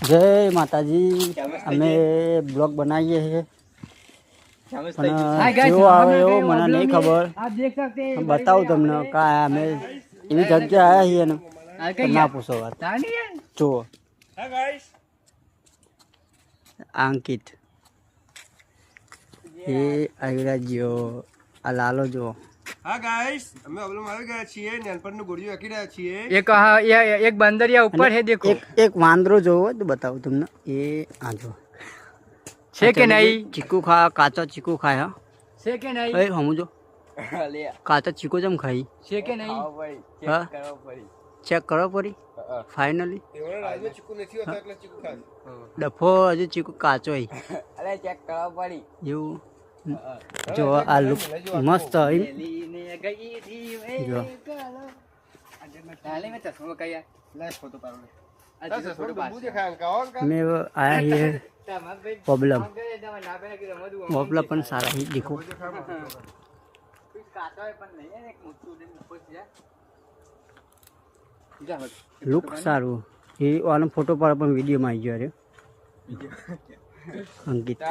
જય માતાજી અમે બ્લોગ બનાવીએ છીએ પણ કેવો આવે એવો મને નહીં ખબર બતાવું તમને કા અમે એવી જગ્યા આવ્યા છીએ ને ના પૂછો વાત જુઓ અંકિત એ અવિરાજીઓ આ લાલો જુઓ હા ગાઈસ અમે અવલમ આવી ગયા છીએ નેનપણનું ગોળીઓ આકી રહ્યા છીએ એક બંદરિયા ઉપર है देखो એક વાંદરો જોવો તો બતાવું તમને એ આ જો છે કે નહીં ચીકુ ખા કાચો ચીકુ ખાય છે કે નહીં એ સમજો કાચો ચીકુ જેમ ખાઈ છે કે નહીં હા ચેક કરો પડી ફાઇનલી એવડે રાજમાં ચીકુ નથી હોતા એટલે ચીકુ ખાય ડફો હજુ ચીકુ કાચો હઈ અરે ચેક કરવા પડી એવું જો આ લુક મસ્ત હઈ જો તાલે મે ચશ્મા કયા લાઈવ ફોટો પાડો આ ફોટો બબુ દેખાય અંકા મેં આયા ये प्रॉब्लम प्रॉब्लम पण सारा ही देखो લુક સારું એ વાળો ફોટો પર પણ વિડીયોમાં આવી ગયો અંકિત